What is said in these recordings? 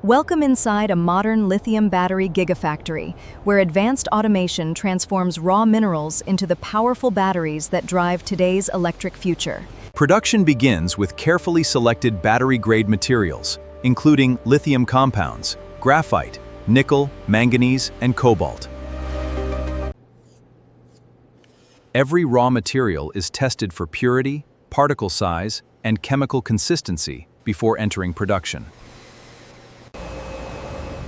Welcome inside a modern lithium battery gigafactory, where advanced automation transforms raw minerals into the powerful batteries that drive today's electric future. Production begins with carefully selected battery-grade materials, including lithium compounds, graphite, nickel, manganese, and cobalt. Every raw material is tested for purity, particle size, and chemical consistency before entering production.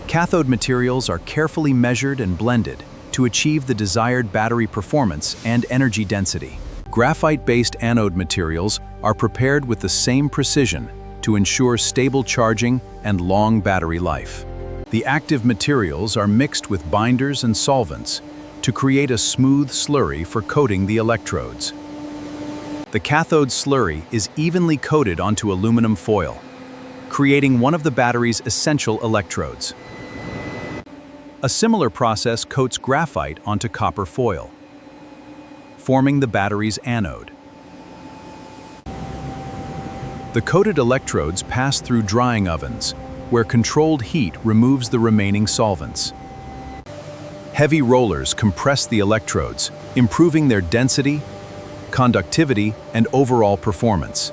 Cathode materials are carefully measured and blended to achieve the desired battery performance and energy density. Graphite-based anode materials are prepared with the same precision to ensure stable charging and long battery life. The active materials are mixed with binders and solvents to create a smooth slurry for coating the electrodes. The cathode slurry is evenly coated onto aluminum foil, creating one of the battery's essential electrodes. A similar process coats graphite onto copper foil, forming the battery's anode. The coated electrodes pass through drying ovens, where controlled heat removes the remaining solvents. Heavy rollers compress the electrodes, improving their density, conductivity, and overall performance.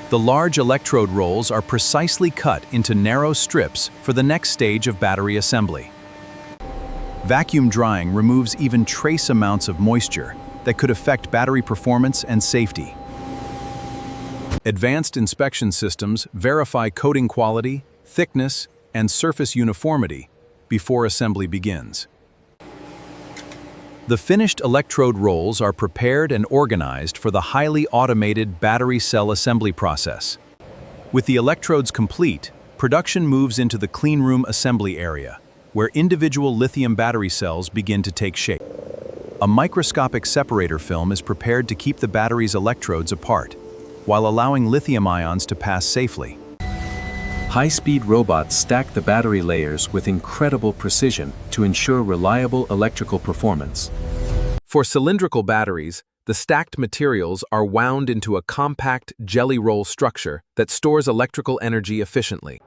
The large electrode rolls are precisely cut into narrow strips for the next stage of battery assembly. Vacuum drying removes even trace amounts of moisture that could affect battery performance and safety. Advanced inspection systems verify coating quality, thickness, and surface uniformity before assembly begins. The finished electrode rolls are prepared and organized for the highly automated battery cell assembly process. With the electrodes complete, production moves into the cleanroom assembly area, where individual lithium battery cells begin to take shape. A microscopic separator film is prepared to keep the battery's electrodes apart, while allowing lithium ions to pass safely. High-speed robots stack the battery layers with incredible precision to ensure reliable electrical performance. For cylindrical batteries, the stacked materials are wound into a compact jelly roll structure that stores electrical energy efficiently.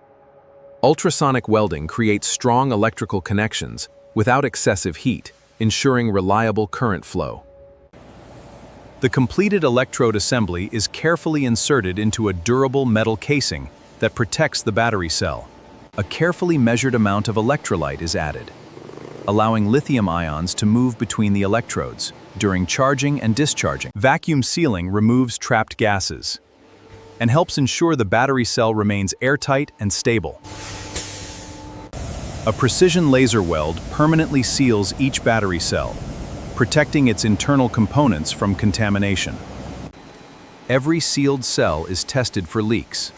Ultrasonic welding creates strong electrical connections without excessive heat, ensuring reliable current flow. The completed electrode assembly is carefully inserted into a durable metal casing that protects the battery cell. A carefully measured amount of electrolyte is added, allowing lithium ions to move between the electrodes during charging and discharging. Vacuum sealing removes trapped gases and helps ensure the battery cell remains airtight and stable. A precision laser weld permanently seals each battery cell, protecting its internal components from contamination. Every sealed cell is tested for leaks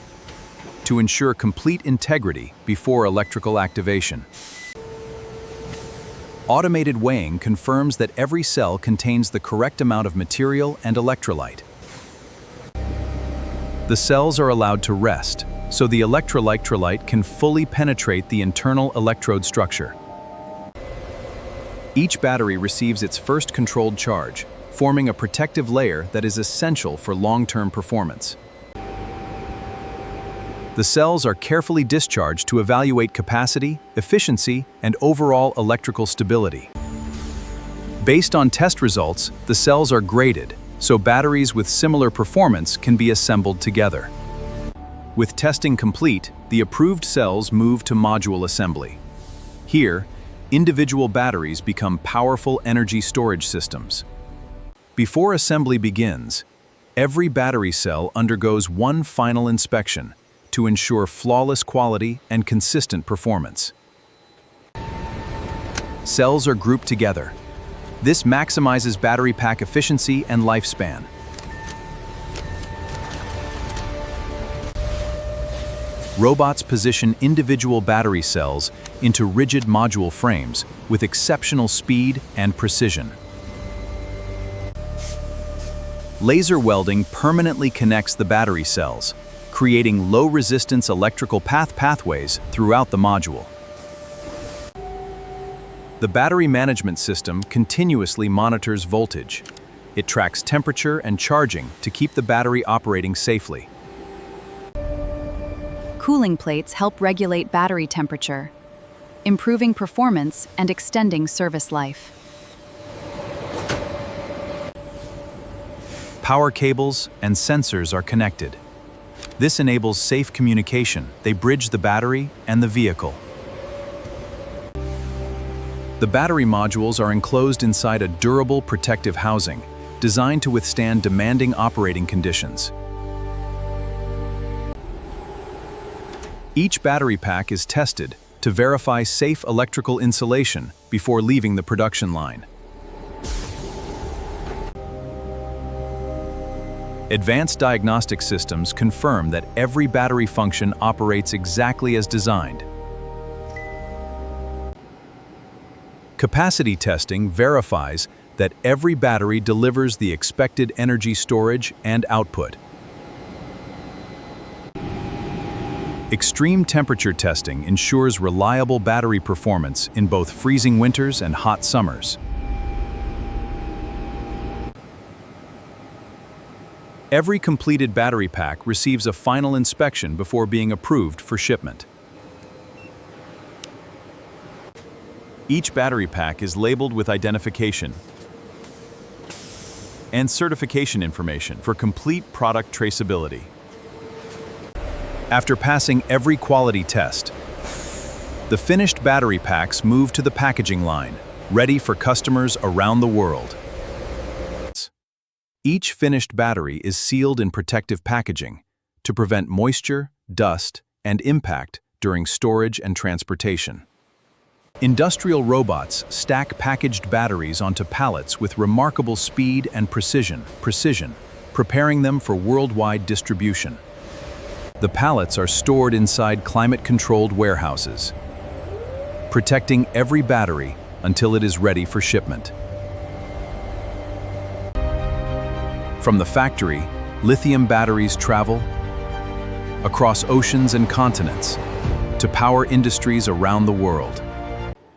to ensure complete integrity before electrical activation. Automated weighing confirms that every cell contains the correct amount of material and electrolyte. The cells are allowed to rest, so the electrolyte can fully penetrate the internal electrode structure. Each battery receives its first controlled charge, forming a protective layer that is essential for long-term performance. The cells are carefully discharged to evaluate capacity, efficiency, and overall electrical stability. Based on test results, the cells are graded, so batteries with similar performance can be assembled together. With testing complete, the approved cells move to module assembly. Here, individual batteries become powerful energy storage systems. Before assembly begins, every battery cell undergoes one final inspection to ensure flawless quality and consistent performance. Cells are grouped together. This maximizes battery pack efficiency and lifespan. Robots position individual battery cells into rigid module frames with exceptional speed and precision. Laser welding permanently connects the battery cells, creating low-resistance electrical pathways throughout the module. The battery management system continuously monitors voltage. It tracks temperature and charging to keep the battery operating safely. Cooling plates help regulate battery temperature, improving performance and extending service life. Power cables and sensors are connected. This enables safe communication. They bridge the battery and the vehicle. The battery modules are enclosed inside a durable protective housing, designed to withstand demanding operating conditions. Each battery pack is tested to verify safe electrical insulation before leaving the production line. Advanced diagnostic systems confirm that every battery function operates exactly as designed. Capacity testing verifies that every battery delivers the expected energy storage and output. Extreme temperature testing ensures reliable battery performance in both freezing winters and hot summers. Every completed battery pack receives a final inspection before being approved for shipment. Each battery pack is labeled with identification and certification information for complete product traceability. After passing every quality test, the finished battery packs move to the packaging line, ready for customers around the world. Each finished battery is sealed in protective packaging to prevent moisture, dust, and impact during storage and transportation. Industrial robots stack packaged batteries onto pallets with remarkable speed and precision, preparing them for worldwide distribution. The pallets are stored inside climate-controlled warehouses, protecting every battery until it is ready for shipment. From the factory, lithium batteries travel across oceans and continents to power industries around the world.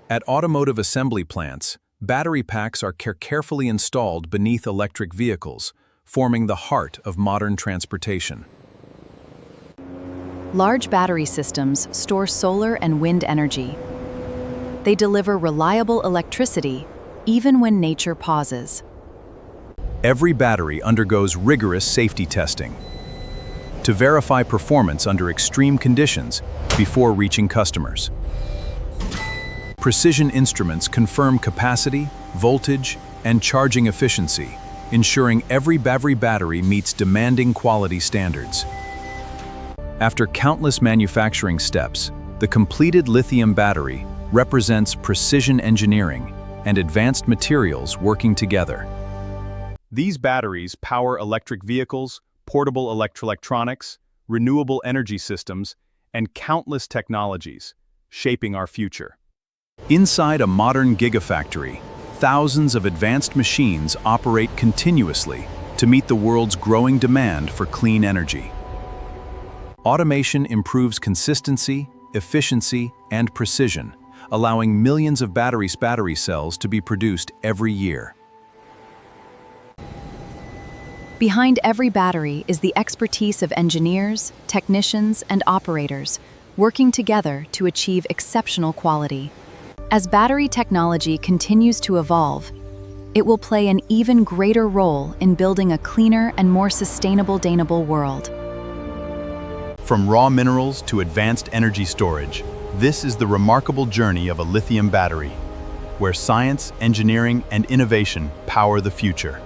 At automotive assembly plants, battery packs are carefully installed beneath electric vehicles, forming the heart of modern transportation. Large battery systems store solar and wind energy. They deliver reliable electricity even when nature pauses. Every battery undergoes rigorous safety testing to verify performance under extreme conditions before reaching customers. Precision instruments confirm capacity, voltage, and charging efficiency, ensuring every battery meets demanding quality standards. After countless manufacturing steps, the completed lithium battery represents precision engineering and advanced materials working together. These batteries power electric vehicles, portable electronics, renewable energy systems, and countless technologies, shaping our future. Inside a modern gigafactory, thousands of advanced machines operate continuously to meet the world's growing demand for clean energy. Automation improves consistency, efficiency, and precision, allowing millions of battery cells to be produced every year. Behind every battery is the expertise of engineers, technicians, and operators working together to achieve exceptional quality. As battery technology continues to evolve, it will play an even greater role in building a cleaner and more sustainable world. From raw minerals to advanced energy storage, this is the remarkable journey of a lithium battery, where science, engineering, and innovation power the future.